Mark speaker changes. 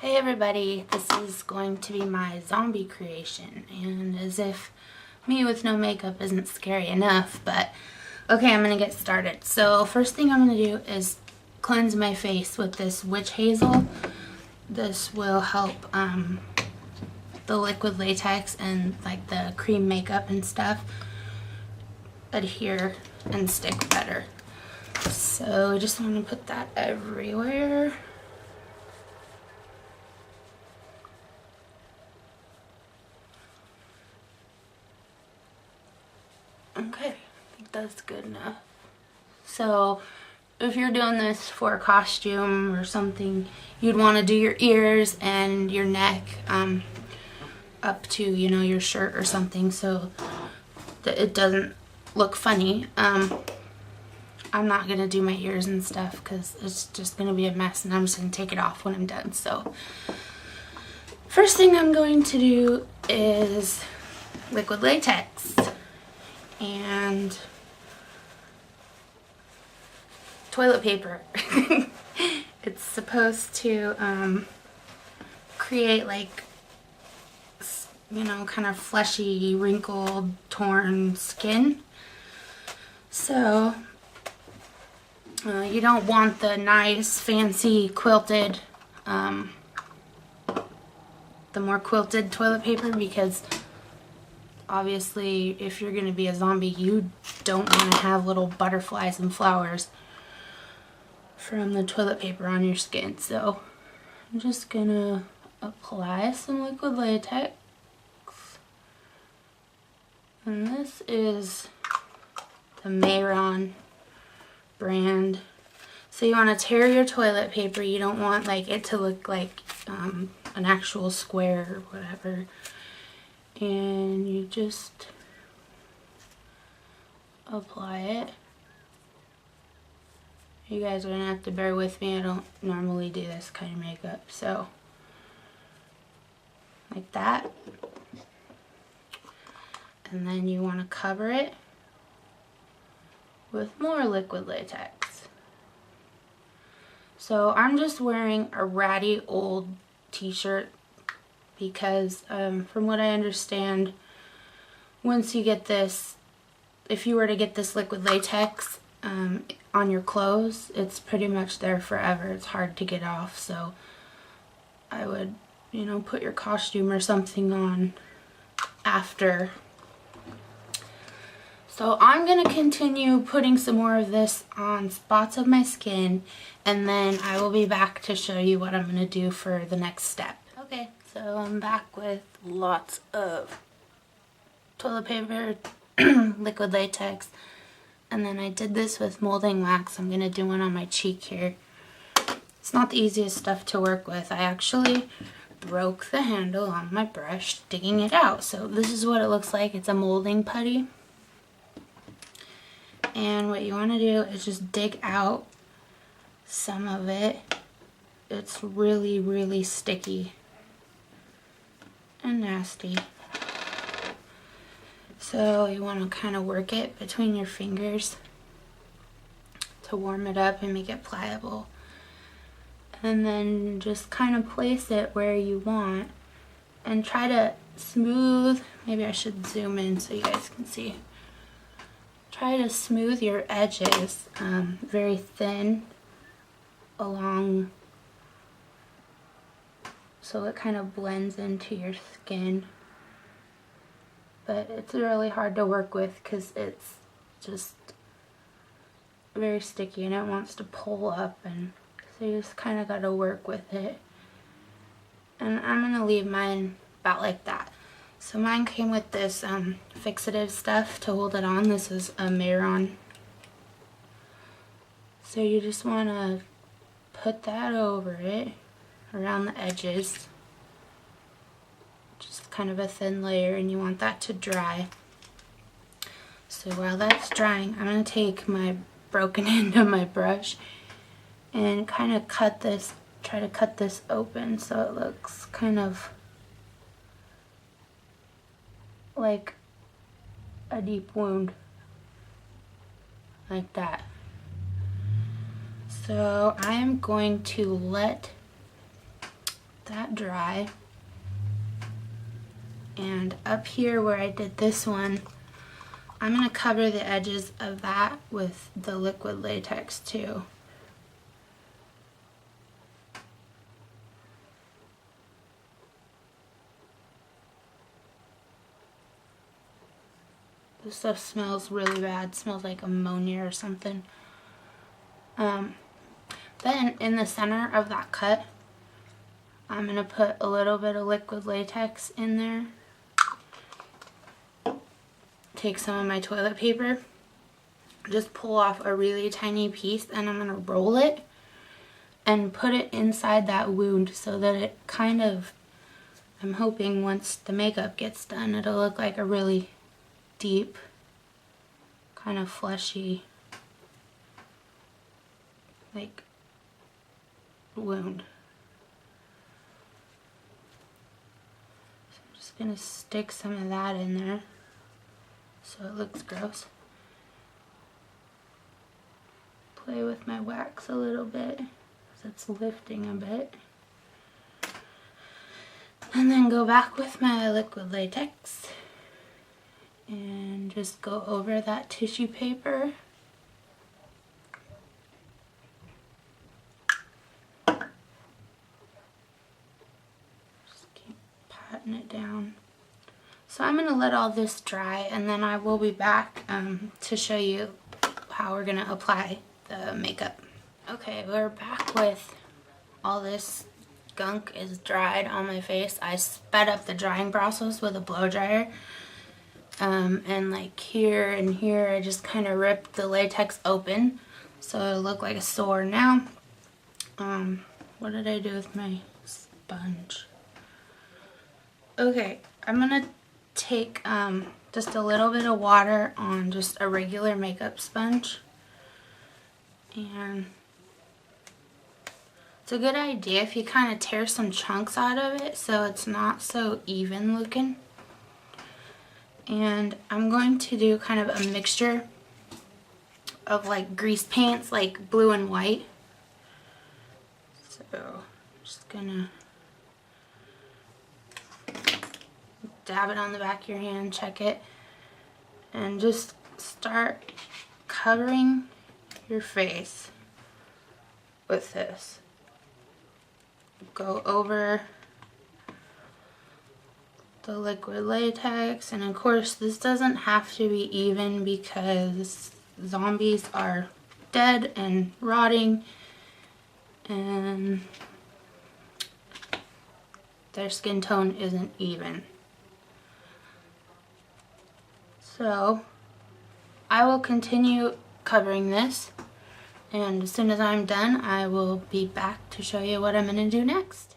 Speaker 1: Hey everybody, this is going to be my zombie creation, and as if me with no makeup isn't scary enough, but okay, I'm gonna get started. So first thing I'm gonna do is cleanse my face with this witch hazel. This will help the liquid latex and like the cream makeup and stuff adhere and stick better. So I just want to put that everywhere. Okay, I think that's good enough. So if you're doing this for a costume or something, you'd want to do your ears and your neck up to, you know, your shirt or something so that it doesn't look funny. I'm not going to do my ears and stuff because it's just going to be a mess, and I'm just going to take it off when I'm done. So first thing I'm going to do is liquid latex and toilet paper. It's supposed to create like, you know, kind of fleshy, wrinkled, torn skin. So you don't want the nice, fancy, quilted, the more quilted toilet paper, because obviously if you're going to be a zombie, you don't want to have little butterflies and flowers from the toilet paper on your skin. So I'm just going to apply some liquid latex. And this is the MUAin brand. So you want to tear your toilet paper. You don't want like it to look like an actual square or whatever. And you just apply it. You guys are gonna have to bear with me. I don't normally do this kind of makeup. So like that. And then you want to cover it with more liquid latex. So I'm just wearing a ratty old t-shirt because from what I understand, once you get this, if you were to get this liquid latex on your clothes, it's pretty much there forever. It's hard to get off. So I would, you know, put your costume or something on after. So I'm going to continue putting some more of this on spots of my skin, and then I will be back to show you what I'm going to do for the next step. Okay, so I'm back with lots of toilet paper, liquid latex, and then I did this with molding wax. I'm going to do one on my cheek here. It's not the easiest stuff to work with. I actually broke the handle on my brush digging it out. So this is what it looks like. It's a molding putty. And what you want to do is just dig out some of it. It's really, really sticky and nasty. So you want to kind of work it between your fingers to warm it up and make it pliable. And then just kind of place it where you want and try to smooth. Maybe I should zoom in so you guys can see. Try to smooth your edges very thin along so it kind of blends into your skin. But it's really hard to work with because it's just very sticky and it wants to pull up, and so you just kind of got to work with it. And I'm going to leave mine about like that. So mine came with this fixative stuff to hold it on. This is a MUAin. So you just want to put that over it, around the edges. Just kind of a thin layer, and you want that to dry. So while that's drying, I'm going to take my broken end of my brush and kind of cut this, try to cut this open so it looks kind of like a deep wound, like that. So I am going to let that dry. And up here where I did this one, I'm going to cover the edges of that with the liquid latex too. This stuff smells really bad. It smells like ammonia or something. Then in the center of that cut, I'm going to put a little bit of liquid latex in there. Take some of my toilet paper, just pull off a really tiny piece, and I'm going to roll it and put it inside that wound so that it kind of, I'm hoping once the makeup gets done, it'll look like a really deep, kind of fleshy, like, wound. So I'm just going to stick some of that in there so it looks gross. Play with my wax a little bit because it's lifting a bit. And then go back with my liquid latex and just go over that tissue paper. Just keep patting it down. So I'm going to let all this dry, and then I will be back to show you how we're going to apply the makeup. Okay, we're back with all this gunk is dried on my face. I sped up the drying process with a blow dryer. And like here and here, I just kind of ripped the latex open so it'll look like a sore. Now, what did I do with my sponge? Okay, I'm gonna take just a little bit of water on just a regular makeup sponge, and it's a good idea if you kind of tear some chunks out of it so it's not so even looking. And I'm going to do kind of a mixture of like grease paints, like blue and white. So I'm just gonna dab it on the back of your hand, check it, and just start covering your face with this. Go over the liquid latex, and of course this doesn't have to be even because zombies are dead and rotting and their skin tone isn't even. So I will continue covering this, and as soon as I'm done I will be back to show you what I'm going to do next.